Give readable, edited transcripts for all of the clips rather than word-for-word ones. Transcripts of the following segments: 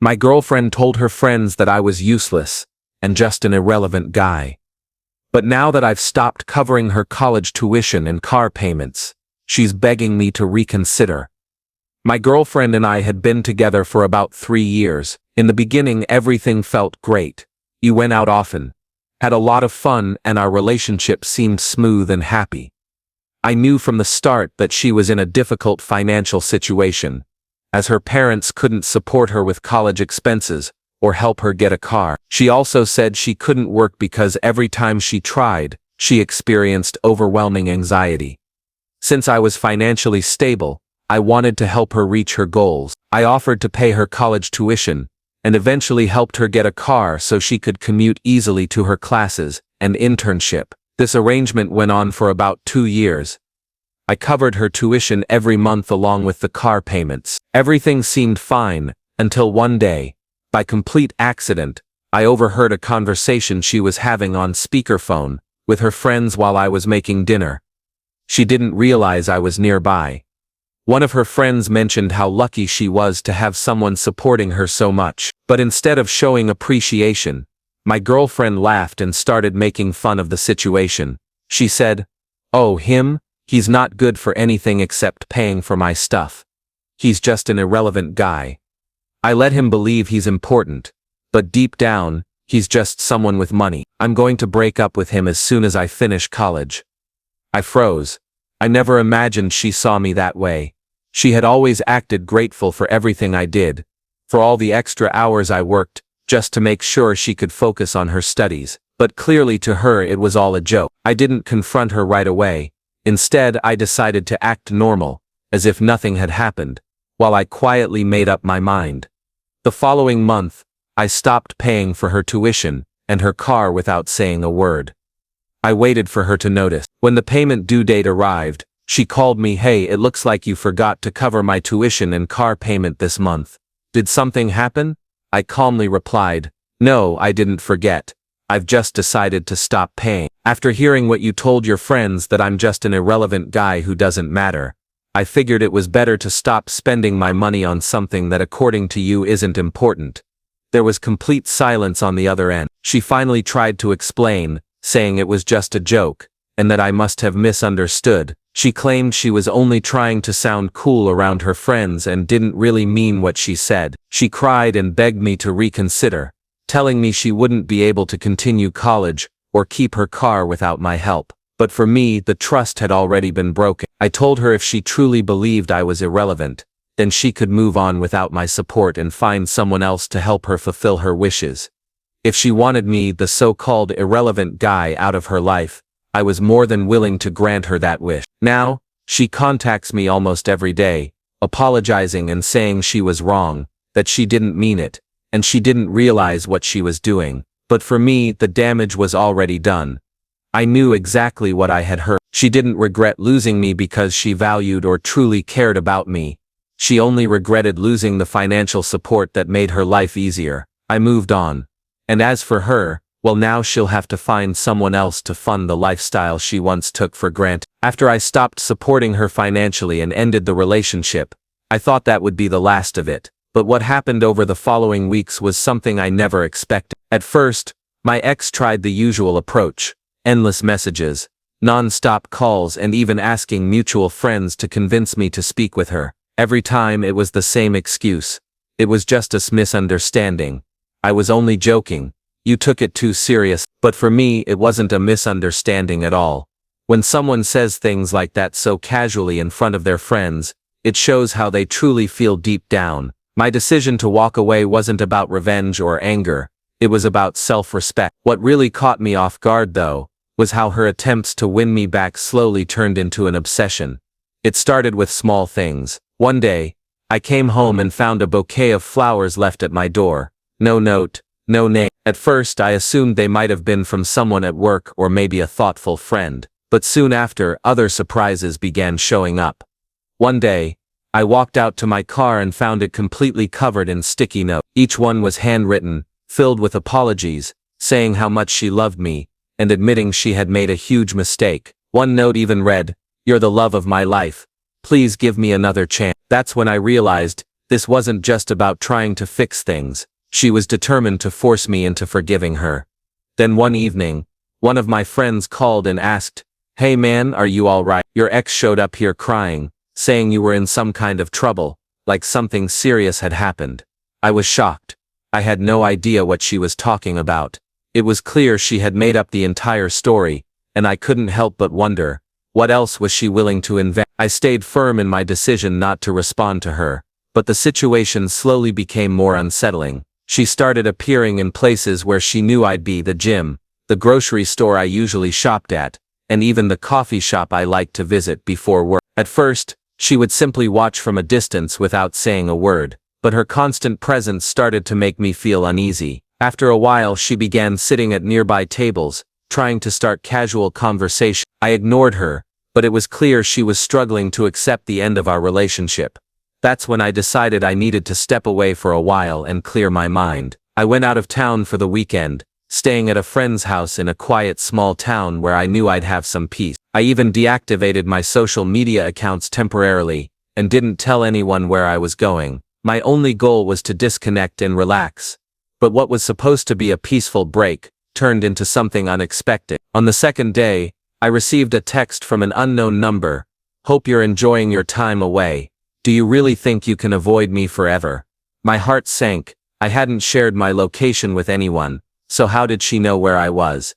My girlfriend told her friends that I was useless and just an irrelevant guy. But now that I've stopped covering her college tuition and car payments, she's begging me to reconsider. My girlfriend and I had been together for about 3 years. In the beginning, everything felt great. We went out often, had a lot of fun, and our relationship seemed smooth and happy. I knew from the start that she was in a difficult financial situation, as her parents couldn't support her with college expenses or help her get a car. She also said she couldn't work because every time she tried, she experienced overwhelming anxiety. Since I was financially stable, I wanted to help her reach her goals. I offered to pay her college tuition and eventually helped her get a car so she could commute easily to her classes and internship. This arrangement went on for about 2 years. I covered her tuition every month along with the car payments. Everything seemed fine until one day, by complete accident, I overheard a conversation she was having on speakerphone with her friends while I was making dinner. She didn't realize I was nearby. One of her friends mentioned how lucky she was to have someone supporting her so much. But instead of showing appreciation, my girlfriend laughed and started making fun of the situation. She said, "Oh, him? He's not good for anything except paying for my stuff. He's just an irrelevant guy. I let him believe he's important, but deep down, he's just someone with money. I'm going to break up with him as soon as I finish college." I froze. I never imagined she saw me that way. She had always acted grateful for everything I did, for all the extra hours I worked, just to make sure she could focus on her studies. But clearly to her it was all a joke. I didn't confront her right away. Instead, I decided to act normal, as if nothing had happened, while I quietly made up my mind. The following month, I stopped paying for her tuition and her car without saying a word. I waited for her to notice. When the payment due date arrived, she called me. "Hey, it looks like you forgot to cover my tuition and car payment this month. Did something happen?" I calmly replied, "No, I didn't forget. I've just decided to stop paying. After hearing what you told your friends that I'm just an irrelevant guy who doesn't matter, I figured it was better to stop spending my money on something that according to you isn't important." There was complete silence on the other end. She finally tried to explain, saying it was just a joke, and that I must have misunderstood. She claimed she was only trying to sound cool around her friends and didn't really mean what she said. She cried and begged me to reconsider, telling me she wouldn't be able to continue college or keep her car without my help. But for me, the trust had already been broken. I told her if she truly believed I was irrelevant, then she could move on without my support and find someone else to help her fulfill her wishes. If she wanted me, the so-called irrelevant guy, out of her life, I was more than willing to grant her that wish. Now, she contacts me almost every day, apologizing and saying she was wrong, that she didn't mean it, and she didn't realize what she was doing. But for me, the damage was already done. I knew exactly what I had heard. She didn't regret losing me because she valued or truly cared about me. She only regretted losing the financial support that made her life easier. I moved on. And as for her, well, now she'll have to find someone else to fund the lifestyle she once took for granted. After I stopped supporting her financially and ended the relationship, I thought that would be the last of it. But what happened over the following weeks was something I never expected. At first, my ex tried the usual approach: endless messages, non-stop calls, and even asking mutual friends to convince me to speak with her. Every time it was the same excuse: it was just a misunderstanding. I was only joking. You took it too serious. But for me, it wasn't a misunderstanding at all. When someone says things like that so casually in front of their friends, it shows how they truly feel deep down. My decision to walk away wasn't about revenge or anger. It was about self-respect. What really caught me off guard, though, was how her attempts to win me back slowly turned into an obsession. It started with small things. One day, I came home and found a bouquet of flowers left at my door. No note, no name. At first, I assumed they might have been from someone at work or maybe a thoughtful friend. But soon after, other surprises began showing up. One day, I walked out to my car and found it completely covered in sticky notes. Each one was handwritten, filled with apologies, saying how much she loved me, and admitting she had made a huge mistake. One note even read, "You're the love of my life. Please give me another chance." That's when I realized This wasn't just about trying to fix things. She was determined to force me into forgiving her. Then one evening, one of my friends called and asked, "Hey man, are you all right? Your ex showed up here crying, saying you were in some kind of trouble, like something serious had happened." I was shocked. I had no idea what she was talking about. It was clear she had made up the entire story, and I couldn't help but wonder, what else was she willing to invent? I stayed firm in my decision not to respond to her, but the situation slowly became more unsettling. She started appearing in places where she knew I'd be: the gym, the grocery store I usually shopped at, and even the coffee shop I liked to visit before work. At first, she would simply watch from a distance without saying a word, but her constant presence started to make me feel uneasy. After a while, she began sitting at nearby tables, trying to start casual conversation. I ignored her, but it was clear she was struggling to accept the end of our relationship. That's when I decided I needed to step away for a while and clear my mind. I went out of town for the weekend, staying at a friend's house in a quiet small town where I knew I'd have some peace. I even deactivated my social media accounts temporarily, and didn't tell anyone where I was going. My only goal was to disconnect and relax. But what was supposed to be a peaceful break turned into something unexpected. On the second day, I received a text from an unknown number. "Hope you're enjoying your time away. Do you really think you can avoid me forever?" My heart sank. I hadn't shared my location with anyone, so how did she know where I was?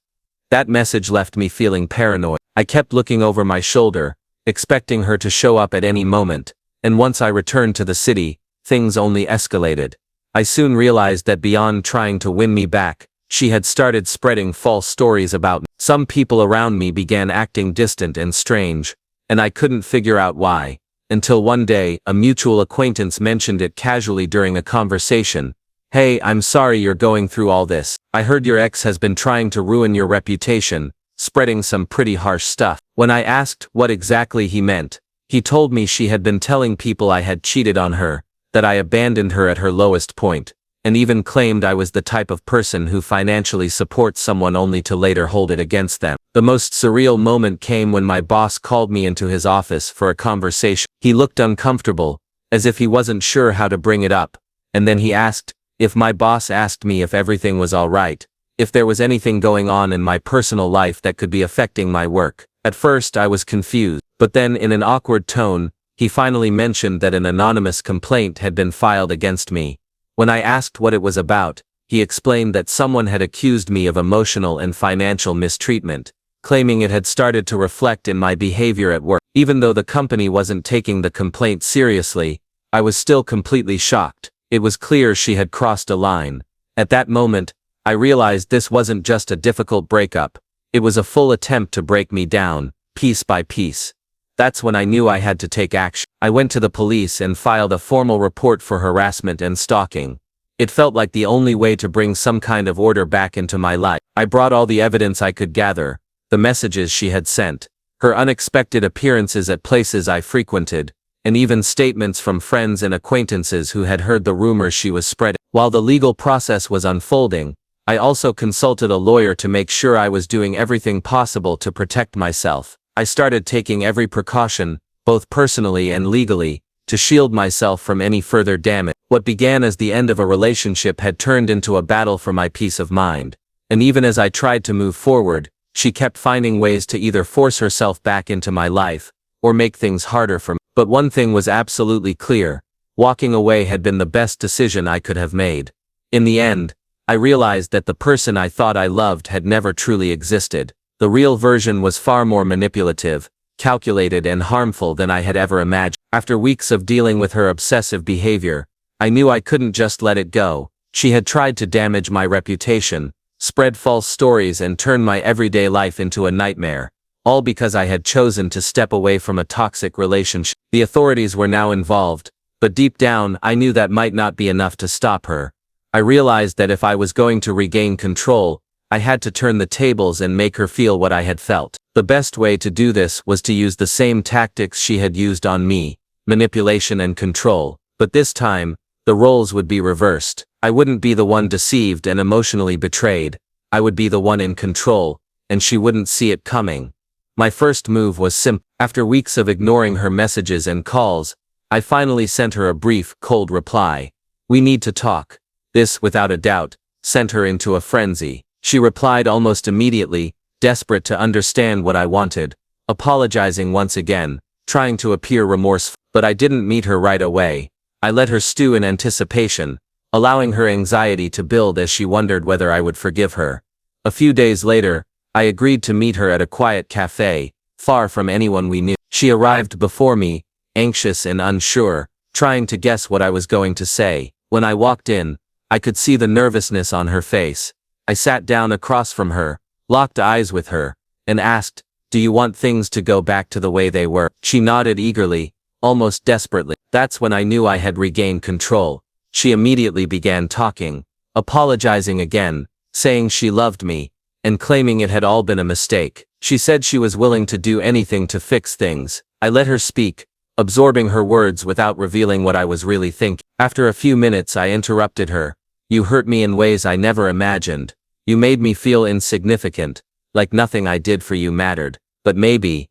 That message left me feeling paranoid. I kept looking over my shoulder, expecting her to show up at any moment, and once I returned to the city, things only escalated. I soon realized that beyond trying to win me back, she had started spreading false stories about me. Some people around me began acting distant and strange, and I couldn't figure out why, until one day, a mutual acquaintance mentioned it casually during a conversation. "Hey, I'm sorry you're going through all this. I heard your ex has been trying to ruin your reputation, spreading some pretty harsh stuff." When I asked what exactly he meant, he told me she had been telling people I had cheated on her, that I abandoned her at her lowest point, and even claimed I was the type of person who financially supports someone only to later hold it against them. The most surreal moment came when my boss called me into his office for a conversation. He looked uncomfortable, as if he wasn't sure how to bring it up, and then he asked if my boss asked me if everything was all right, if there was anything going on in my personal life that could be affecting my work. At first I was confused, but then in an awkward tone, he finally mentioned that an anonymous complaint had been filed against me. When I asked what it was about, he explained that someone had accused me of emotional and financial mistreatment, claiming it had started to reflect in my behavior at work. Even though the company wasn't taking the complaint seriously, I was still completely shocked. It was clear she had crossed a line. At that moment, I realized this wasn't just a difficult breakup. It was a full attempt to break me down, piece by piece. That's when I knew I had to take action. I went to the police and filed a formal report for harassment and stalking. It felt like the only way to bring some kind of order back into my life. I brought all the evidence I could gather, the messages she had sent, her unexpected appearances at places I frequented, and even statements from friends and acquaintances who had heard the rumors she was spreading. While the legal process was unfolding, I also consulted a lawyer to make sure I was doing everything possible to protect myself. I started taking every precaution, both personally and legally, to shield myself from any further damage. What began as the end of a relationship had turned into a battle for my peace of mind. And even as I tried to move forward, she kept finding ways to either force herself back into my life, or make things harder for me. But one thing was absolutely clear: walking away had been the best decision I could have made. In the end, I realized that the person I thought I loved had never truly existed. The real version was far more manipulative, calculated and harmful than I had ever imagined. After weeks of dealing with her obsessive behavior, I knew I couldn't just let it go. She had tried to damage my reputation, spread false stories and turn my everyday life into a nightmare, all because I had chosen to step away from a toxic relationship. The authorities were now involved, but deep down I knew that might not be enough to stop her. I realized that if I was going to regain control, I had to turn the tables and make her feel what I had felt. The best way to do this was to use the same tactics she had used on me: manipulation and control. But this time, the roles would be reversed. I wouldn't be the one deceived and emotionally betrayed. I would be the one in control, and she wouldn't see it coming. My first move was simple. After weeks of ignoring her messages and calls, I finally sent her a brief, cold reply. "We need to talk." This, without a doubt, sent her into a frenzy. She replied almost immediately, desperate to understand what I wanted, apologizing once again, trying to appear remorseful. But I didn't meet her right away. I let her stew in anticipation, allowing her anxiety to build as she wondered whether I would forgive her. A few days later, I agreed to meet her at a quiet cafe, far from anyone we knew. She arrived before me, anxious and unsure, trying to guess what I was going to say. When I walked in, I could see the nervousness on her face. I sat down across from her, locked eyes with her, and asked, "Do you want things to go back to the way they were?" She nodded eagerly, almost desperately. That's when I knew I had regained control. She immediately began talking, apologizing again, saying she loved me, and claiming it had all been a mistake. She said she was willing to do anything to fix things. I let her speak, absorbing her words without revealing what I was really thinking. After a few minutes I interrupted her. "You hurt me in ways I never imagined. You made me feel insignificant, like nothing I did for you mattered. But maybe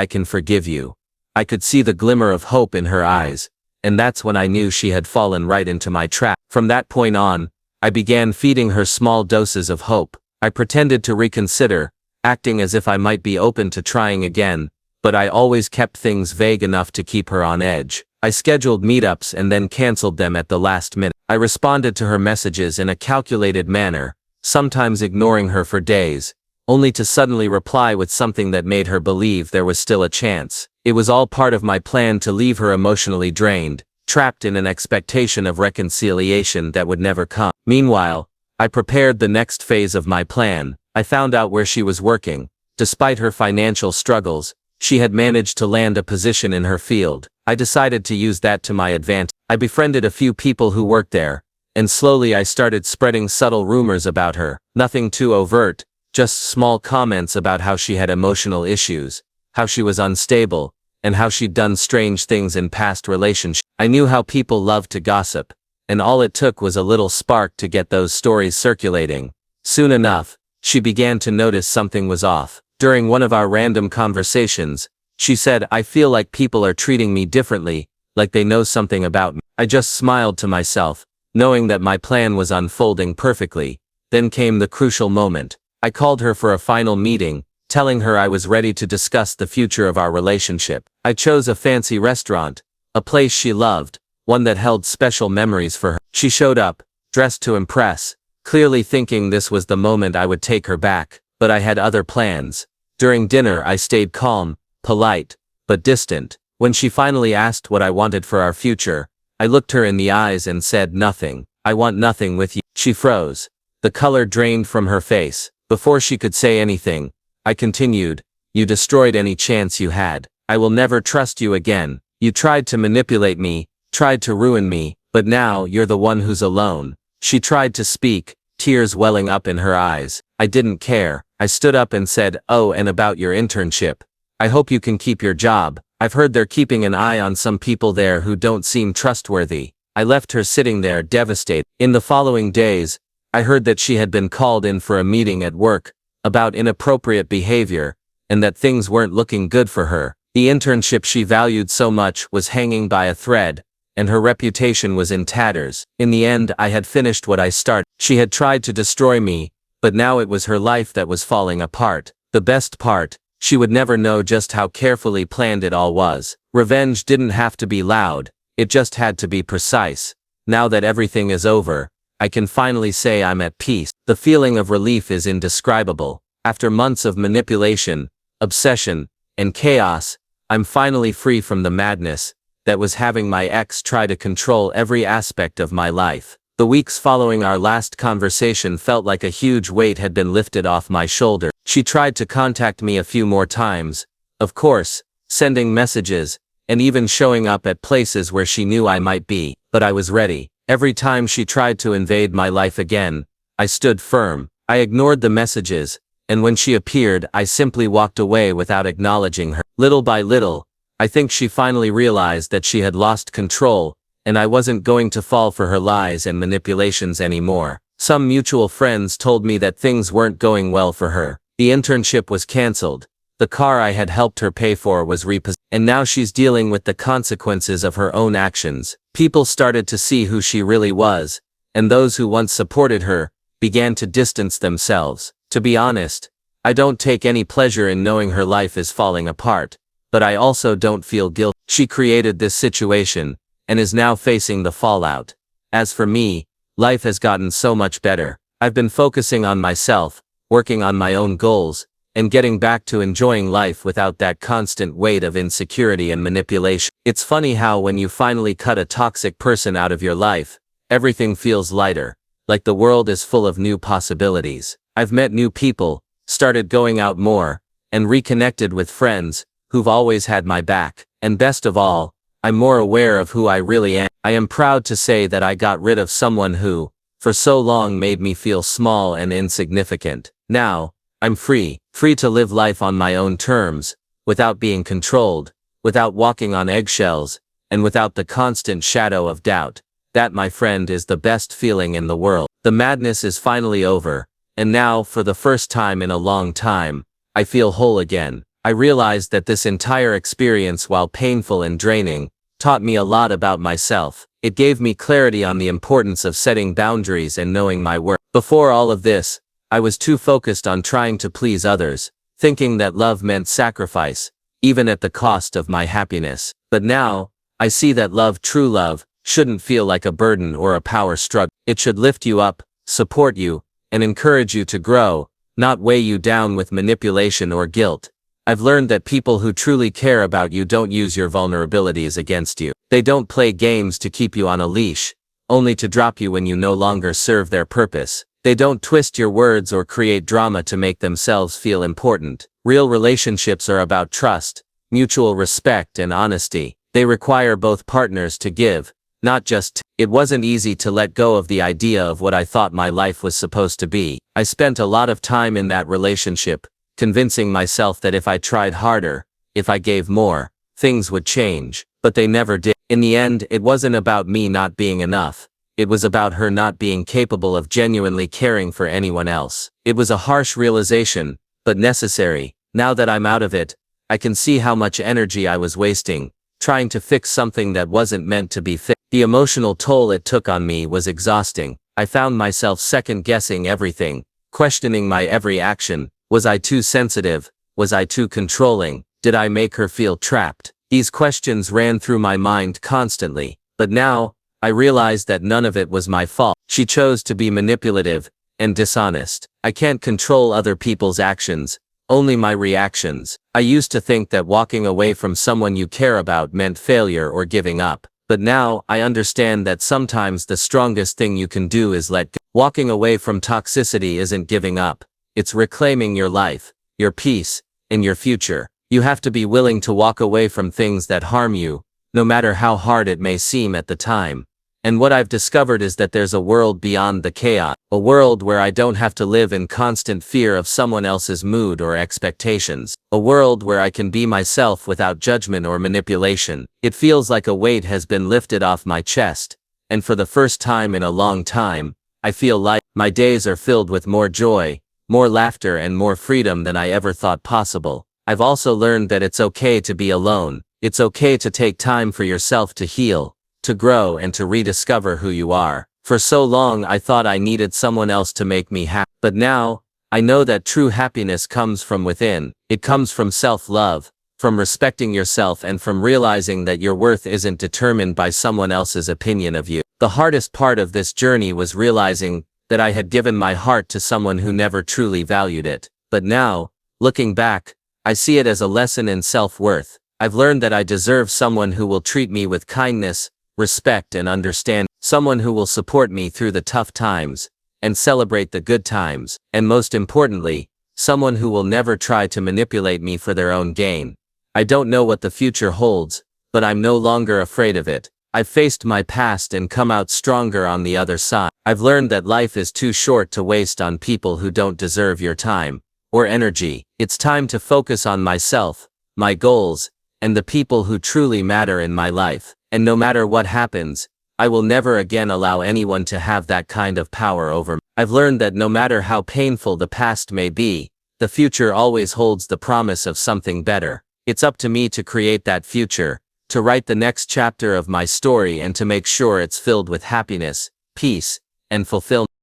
I can forgive you." I could see the glimmer of hope in her eyes, and that's when I knew she had fallen right into my trap. From that point on, I began feeding her small doses of hope. I pretended to reconsider, acting as if I might be open to trying again, but I always kept things vague enough to keep her on edge. I scheduled meetups and then canceled them at the last minute. I responded to her messages in a calculated manner, sometimes ignoring her for days, only to suddenly reply with something that made her believe there was still a chance. It was all part of my plan to leave her emotionally drained, trapped in an expectation of reconciliation that would never come. Meanwhile, I prepared the next phase of my plan. I found out where she was working. Despite her financial struggles, she had managed to land a position in her field. I decided to use that to my advantage. I befriended a few people who worked there, and slowly I started spreading subtle rumors about her. Nothing too overt, just small comments about how she had emotional issues, how she was unstable, and how she'd done strange things in past relationships. I knew how people loved to gossip, and all it took was a little spark to get those stories circulating. Soon enough, she began to notice something was off. During one of our random conversations, she said, "I feel like people are treating me differently, like they know something about me." I just smiled to myself, knowing that my plan was unfolding perfectly. Then came the crucial moment. I called her for a final meeting, telling her I was ready to discuss the future of our relationship. I chose a fancy restaurant, a place she loved, one that held special memories for her. She showed up, dressed to impress, clearly thinking this was the moment I would take her back, but I had other plans. During dinner I stayed calm, polite, but distant. When she finally asked what I wanted for our future, I looked her in the eyes and said, "Nothing. I want nothing with you." She froze. The color drained from her face. Before she could say anything, I continued, "You destroyed any chance you had. I will never trust you again. You tried to manipulate me, tried to ruin me, but now you're the one who's alone." She tried to speak, tears welling up in her eyes. I didn't care. I stood up and said, "Oh, and about your internship. I hope you can keep your job. I've heard they're keeping an eye on some people there who don't seem trustworthy." I left her sitting there devastated. In the following days, I heard that she had been called in for a meeting at work about inappropriate behavior, and that things weren't looking good for her. The internship she valued so much was hanging by a thread, and her reputation was in tatters. In the end, I had finished what I started. She had tried to destroy me, but now it was her life that was falling apart. The best part, she would never know just how carefully planned it all was. Revenge didn't have to be loud, it just had to be precise. Now that everything is over, I can finally say I'm at peace. The feeling of relief is indescribable. After months of manipulation, obsession, and chaos, I'm finally free from the madness that was having my ex try to control every aspect of my life. The weeks following our last conversation felt like a huge weight had been lifted off my shoulder. She tried to contact me a few more times, of course, sending messages, and even showing up at places where she knew I might be, but I was ready. Every time she tried to invade my life again, I stood firm. I ignored the messages, and when she appeared, I simply walked away without acknowledging her. Little by little, I think she finally realized that she had lost control, and I wasn't going to fall for her lies and manipulations anymore. Some mutual friends told me that things weren't going well for her. The internship was canceled, The car I had helped her pay for was repossessed, and now she's dealing with the consequences of her own actions. People started to see who she really was, and those who once supported her began to distance themselves. To be honest, I don't take any pleasure in knowing her life is falling apart, but I also don't feel guilt. She created this situation, and is now facing the fallout. As for me, life has gotten so much better. I've been focusing on myself, working on my own goals, and getting back to enjoying life without that constant weight of insecurity and manipulation. It's funny how when you finally cut a toxic person out of your life, everything feels lighter, like the world is full of new possibilities. I've met new people, started going out more, and reconnected with friends who've always had my back. And best of all, I'm more aware of who I really am. I am proud to say that I got rid of someone who, for so long, made me feel small and insignificant. Now, I'm free to live life on my own terms, without being controlled, without walking on eggshells, and without the constant shadow of doubt. That, my friend, is the best feeling in the world. The madness is finally over, and now, for the first time in a long time, I feel whole again. I realized that this entire experience, while painful and draining, taught me a lot about myself. It gave me clarity on the importance of setting boundaries and knowing my worth. Before all of this, I was too focused on trying to please others, thinking that love meant sacrifice, even at the cost of my happiness. But now, I see that love, true love, shouldn't feel like a burden or a power struggle. It should lift you up, support you, and encourage you to grow, not weigh you down with manipulation or guilt. I've learned that people who truly care about you don't use your vulnerabilities against you. They don't play games to keep you on a leash, only to drop you when you no longer serve their purpose. They don't twist your words or create drama to make themselves feel important. Real relationships are about trust, mutual respect, and honesty. They require both partners to give, not just. It wasn't easy to let go of the idea of what I thought my life was supposed to be. I spent a lot of time in that relationship, convincing myself that if I tried harder, if I gave more, things would change. But they never did. In the end, it wasn't about me not being enough. It was about her not being capable of genuinely caring for anyone else. It was a harsh realization, but necessary. Now that I'm out of it, I can see how much energy I was wasting, trying to fix something that wasn't meant to be fixed. The emotional toll it took on me was exhausting. I found myself second-guessing everything, questioning my every action. Was I too sensitive? Was I too controlling? Did I make her feel trapped? These questions ran through my mind constantly, but now, I realized that none of it was my fault. She chose to be manipulative and dishonest. I can't control other people's actions, only my reactions. I used to think that walking away from someone you care about meant failure or giving up, but now, I understand that sometimes the strongest thing you can do is let go. Walking away from toxicity isn't giving up. It's reclaiming your life, your peace, and your future. You have to be willing to walk away from things that harm you, no matter how hard it may seem at the time. And what I've discovered is that there's a world beyond the chaos, a world where I don't have to live in constant fear of someone else's mood or expectations, a world where I can be myself without judgment or manipulation. It feels like a weight has been lifted off my chest, and for the first time in a long time, I feel like my days are filled with more joy, more laughter, and more freedom than I ever thought possible. I've also learned that it's okay to be alone. It's okay to take time for yourself to heal, to grow, and to rediscover who you are. For so long I thought I needed someone else to make me happy. But now, I know that true happiness comes from within. It comes from self-love, from respecting yourself, and from realizing that your worth isn't determined by someone else's opinion of you. The hardest part of this journey was realizing that I had given my heart to someone who never truly valued it. But now, looking back, I see it as a lesson in self-worth. I've learned that I deserve someone who will treat me with kindness, respect, and understanding. Someone who will support me through the tough times, and celebrate the good times. And most importantly, someone who will never try to manipulate me for their own gain. I don't know what the future holds, but I'm no longer afraid of it. I've faced my past and come out stronger on the other side. I've learned that life is too short to waste on people who don't deserve your time or energy. It's time to focus on myself, my goals, and the people who truly matter in my life. And no matter what happens, I will never again allow anyone to have that kind of power over me. I've learned that no matter how painful the past may be, The future always holds the promise of something better. It's up to me to create that future, to write the next chapter of my story and to make sure it's filled with happiness, peace, and fulfillment.